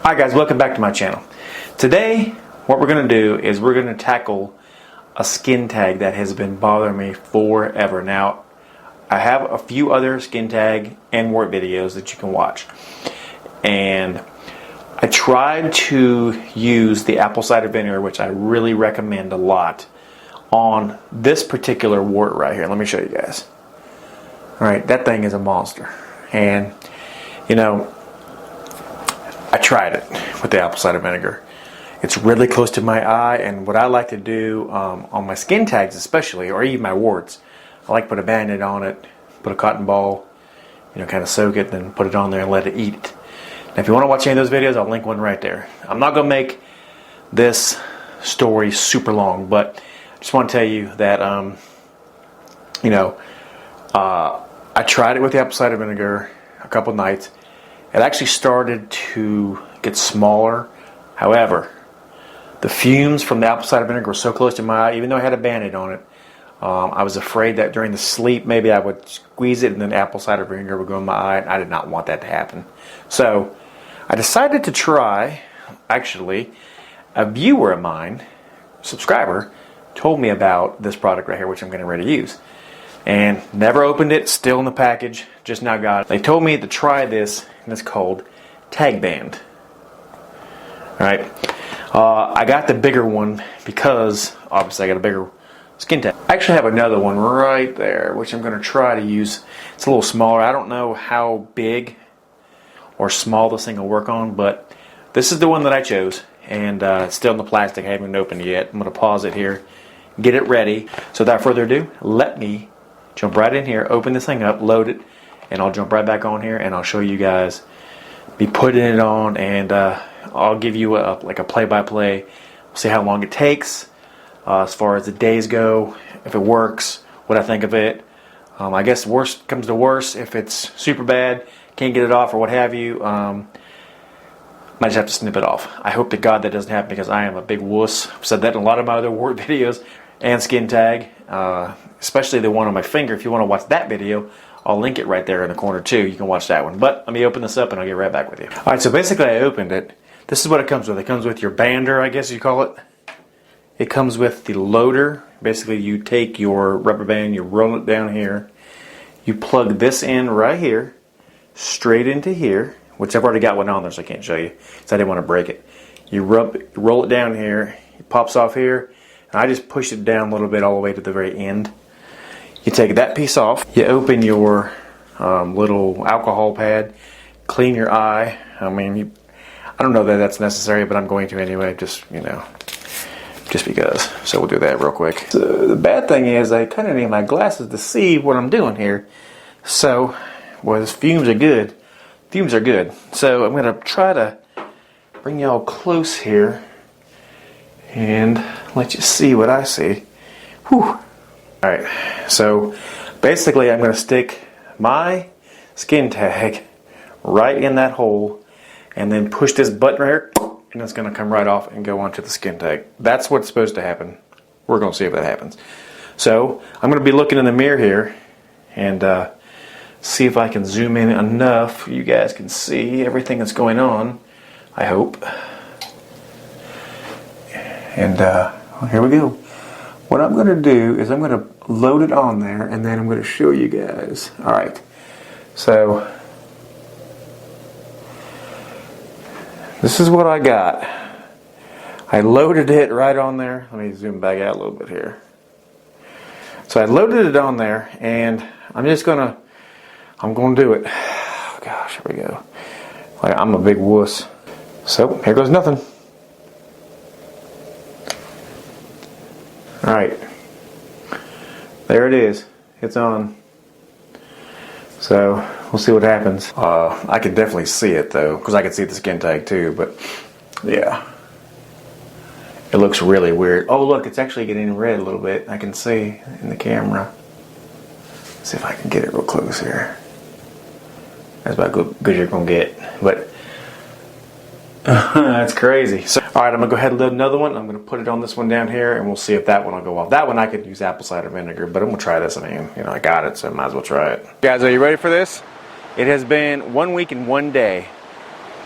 Hi guys, welcome back to my channel. Today what we're going to do is we're going to tackle a skin tag that has been bothering me forever. Now I have a few other skin tag and wart videos that you can watch, and I tried to use the apple cider vinegar, which I really recommend a lot, on this particular wart right here. Let me show you guys. Alright, that thing is a monster, and you know, I tried it with the apple cider vinegar. It's really close to my eye, and what I like to do on my skin tags especially, or even my warts, I like to put a Band-Aid on it, put a cotton ball, you know, kind of soak it, then put it on there and let it eat it. Now if you want to watch any of those videos, I'll link one right there. I'm not going to make this story super long, but I just want to tell you that, you know, I tried it with the apple cider vinegar a couple nights. It actually started to get smaller. However, the fumes from the apple cider vinegar were so close to my eye, even though I had a Band-Aid on it, I was afraid that during the sleep maybe I would squeeze it and then apple cider vinegar would go in my eye, and I did not want that to happen. So I decided to try, actually, a viewer of mine, subscriber, told me about this product right here, which I'm getting ready to use. And never opened it, still in the package, just now got it. They told me to try this, and it's called TagBand. Alright, I got the bigger one because obviously I got a bigger skin tag. I actually have another one right there, which I'm going to try to use. It's a little smaller. I don't know how big or small this thing will work on, but this is the one that I chose, and it's still in the plastic. I haven't opened it yet. I'm going to pause it here, get it ready. So without further ado, let me jump right in here, open this thing up, load it, and I'll jump right back on here and I'll show you guys me putting it on, and I'll give you like a play-by-play. See how long it takes as far as the days go, if it works, what I think of it. I guess worst comes to worst, if it's super bad, can't get it off or what have you, might just have to snip it off. I hope to God that doesn't happen, because I am a big wuss. I've said that in a lot of my other wart videos and skin tag, especially the one on my finger. If you want to watch that video, I'll link it right there in the corner too. You can watch that one. But let me open this up and I'll get right back with you. Alright, so basically I opened it. This is what it comes with. It comes with your bander, I guess you call it. It comes with the loader. Basically you take your rubber band, you roll it down here. You plug this in right here, straight into here, which I've already got one on there, so I can't show you, because I didn't want to break it. You roll it down here, it pops off here, and I just push it down a little bit all the way to the very end. You take that piece off, you open your little alcohol pad, clean your eye. I mean, I don't know that that's necessary, but I'm going to anyway, just, you know, just because. So we'll do that real quick. So the bad thing is I kind of need my glasses to see what I'm doing here. So, well, fumes are good. Fumes are good. So I'm going to try to bring y'all close here and let you see what I see. Whew. Alright, so basically I'm going to stick my skin tag right in that hole and then push this button right here, and it's going to come right off and go onto the skin tag. That's what's supposed to happen. We're going to see if that happens. So I'm going to be looking in the mirror here and see if I can zoom in enough you guys can see everything that's going on, I hope. And here we go. What I'm going to do is I'm going to load it on there, and then I'm going to show you guys. Alright, so this is what I got. I loaded it right on there. Let me zoom back out a little bit here. So I loaded it on there, and I'm going to do it. Oh gosh, here we go. Like, I'm a big wuss. So here goes nothing. Alright, there it is. It's on. So we'll see what happens. I can definitely see it though, because I can see the skin tag too, but yeah. It looks really weird. Oh look, it's actually getting red a little bit. I can see in the camera. Let's see if I can get it real close here. That's about good as you're going to get. But that's crazy. So, alright, I'm going to go ahead and load another one. I'm going to put it on this one down here, and we'll see if that one will go off. That one I could use apple cider vinegar, but I'm going to try this. I mean, you know, I got it, so I might as well try it. Guys, are you ready for this? It has been 1 week and 1 day.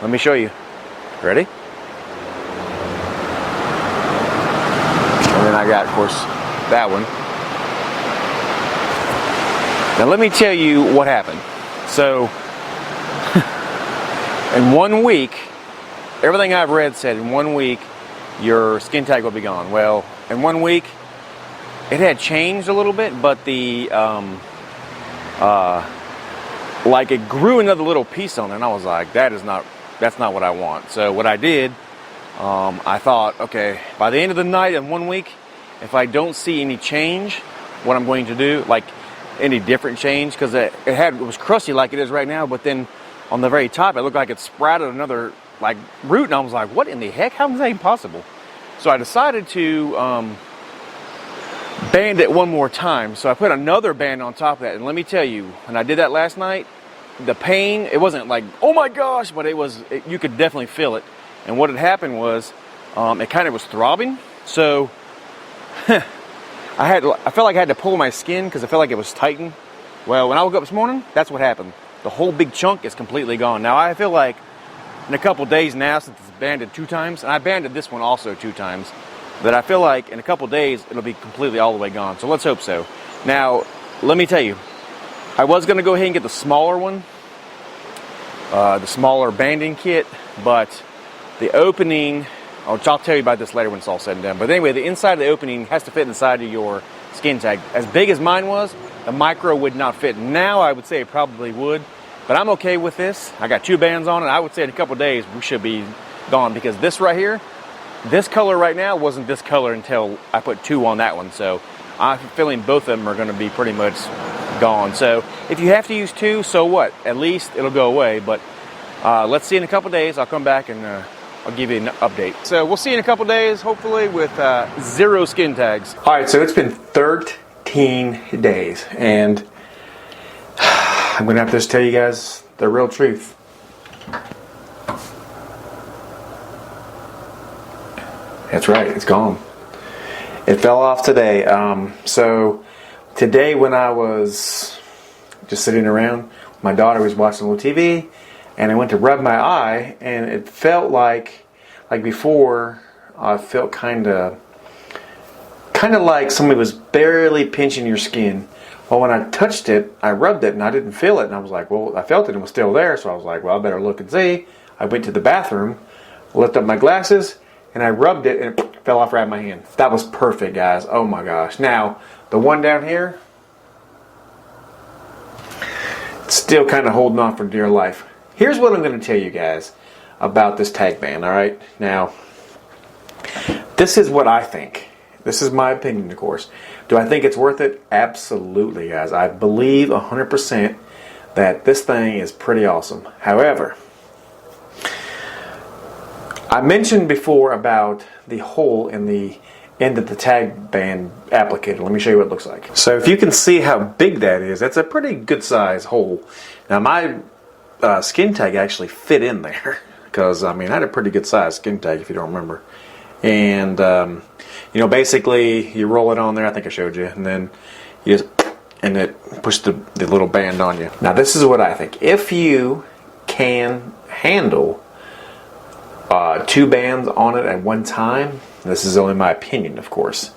Let me show you. Ready? And then I got, of course, that one. Now let me tell you what happened. So, in 1 week, everything I've read said in 1 week, your skin tag will be gone. Well, in 1 week, it had changed a little bit, but the, like it grew another little piece on it, and I was like, that's not what I want. So what I did, I thought, okay, by the end of the night in 1 week, if I don't see any change, what I'm going to do, like any different change, because it was crusty like it is right now, but then on the very top, it looked like it sprouted another like root, and I was like, what in the heck? How is that even possible? So I decided to band it one more time. So I put another band on top of that, and let me tell you, when I did that last night, the pain, it wasn't like, oh my gosh, but you could definitely feel it. And what had happened was, it kind of was throbbing. So I felt like I had to pull my skin because I felt like it was tightened. Well, when I woke up this morning, that's what happened. The whole big chunk is completely gone. Now I feel like in a couple days now, since it's banded 2 times, and I banded this one also 2 times, that I feel like in a couple days it'll be completely all the way gone. So let's hope so. Now, let me tell you, I was going to go ahead and get the smaller one, the smaller banding kit, but the opening, I'll tell you about this later when it's all said and done. But anyway, the inside of the opening has to fit inside of your skin tag. As big as mine was, the micro would not fit. Now I would say it probably would, but I'm okay with this. I got 2 bands on it. I would say in a couple of days we should be gone, because this right here, this color right now wasn't this color until I put 2 on that one. So I'm feeling both of them are going to be pretty much gone. So if you have to use 2, so what? At least it'll go away. But let's see in a couple of days. I'll come back and I'll give you an update. So we'll see in a couple of days, hopefully with 0 skin tags. All right, so it's been 13 days, and I'm going to have to just tell you guys the real truth. That's right, it's gone. It fell off today. So today when I was just sitting around, my daughter was watching a little TV, and I went to rub my eye, and it felt like before, I felt kind of like somebody was barely pinching your skin. Well, when I touched it, I rubbed it, and I didn't feel it, and I was like, well, I felt it and it was still there, so I was like, well, I better look and see. I went to the bathroom, lifted up my glasses, and I rubbed it, and it fell off right in my hand. That was perfect, guys. Oh my gosh. Now, the one down here, it's still kind of holding on for dear life. Here's what I'm going to tell you guys about this TagBand, all right? Now, this is what I think. This is my opinion, of course. Do I think it's worth it? Absolutely, guys. I believe 100% that this thing is pretty awesome. However, I mentioned before about the hole in the end of the TagBand applicator. Let me show you what it looks like. So if you can see how big that is, that's a pretty good size hole. Now my skin tag actually fit in there, because I mean I had a pretty good size skin tag if you don't remember. And you know, basically you roll it on there, I think I showed you, and then you just, and it pushed the little band on you. Now this is what I think. If you can handle 2 bands on it at one time, this is only my opinion, of course,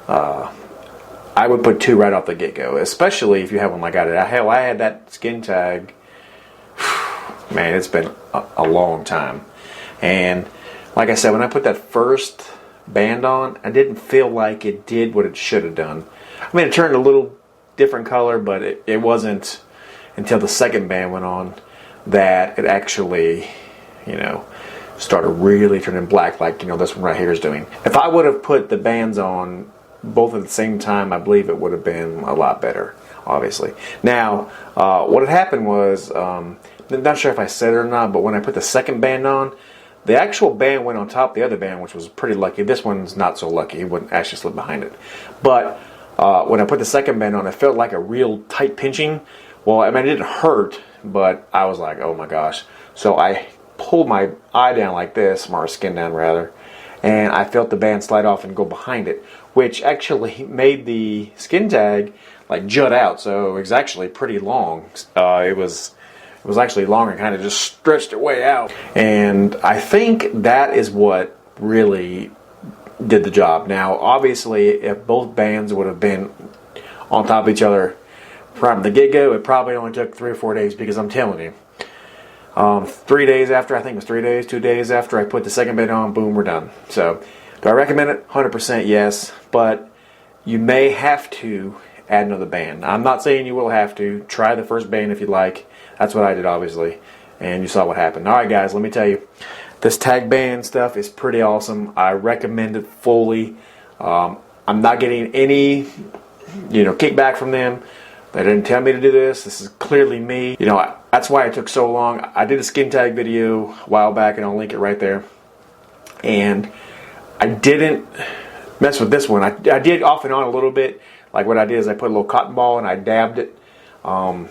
I would put 2 right off the get-go, especially if you have one like I did. Hell, I had that skin tag, man, it's been a long time. And like I said, when I put that first band on, I didn't feel like it did what it should have done. I mean, it turned a little different color, but it wasn't until the second band went on that it actually, you know, started really turning black, like, you know, this one right here is doing. If I would have put the bands on both at the same time, I believe it would have been a lot better, obviously. Now, what had happened was, I'm not sure if I said it or not, but when I put the second band on, the actual band went on top of the other band, which was pretty lucky. This one's not so lucky. It wouldn't actually slip behind it. But when I put the second band on, it felt like a real tight pinching. Well, I mean, it didn't hurt, but I was like, oh my gosh. So I pulled my eye down like this, or skin down rather, and I felt the band slide off and go behind it, which actually made the skin tag like jut out. So it was actually pretty long. It was It was actually longer and kind of just stretched it way out. And I think that is what really did the job. Now, obviously, if both bands would have been on top of each other from the get-go, it probably only took 3 or 4 days, because I'm telling you, 3 days after, I think it was 3 days, 2 days after I put the second band on, boom, we're done. So, do I recommend it? 100% yes, but you may have to add another band. I'm not saying you will have to. Try the first band if you like. That's what I did, obviously, and you saw what happened. All right, guys, let me tell you, this TagBand stuff is pretty awesome. I recommend it fully. I'm not getting any, kickback from them. They didn't tell me to do this. This is clearly me. That's why it took so long. I did a skin tag video a while back, and I'll link it right there. And I didn't mess with this one. I did off and on a little bit. Like what I did is I put a little cotton ball and I dabbed it. And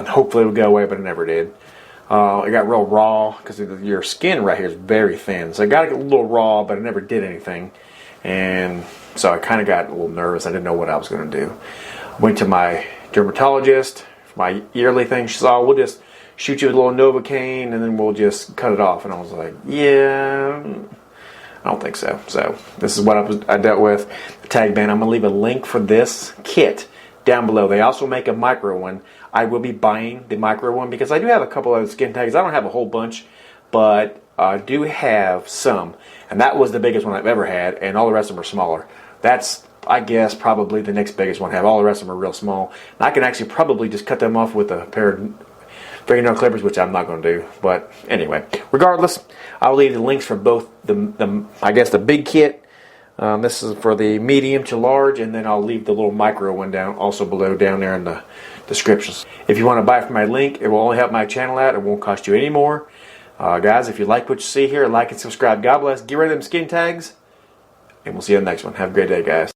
hopefully it would go away, but it never did. It got real raw because your skin right here is very thin. So I got it a little raw, but it never did anything. And so I kind of got a little nervous. I didn't know what I was going to do. Went to my dermatologist for my yearly thing. She said, "Oh, we'll just shoot you with a little Novocaine and then we'll just cut it off." And I was like, "Yeah, I don't think so." So this is what I dealt with. The TagBand. I'm going to leave a link for this kit down below. They also make a micro one. I will be buying the micro one because I do have a couple of skin tags. I don't have a whole bunch, but I do have some. And that was the biggest one I've ever had, and all the rest of them are smaller. That's, I guess, probably the next biggest one I have. All the rest of them are real small. And I can actually probably just cut them off with a pair of fingernail clippers, which I'm not going to do. But anyway, regardless, I'll leave the links for both the big kit. This is for the medium to large, and then I'll leave the little micro one also below down there in the descriptions. If you want to buy from my link, it will only help my channel out. It won't cost you any more. Guys, if you like what you see here, like and subscribe. God bless. Get rid of them skin tags, and we'll see you in the next one. Have a great day, guys.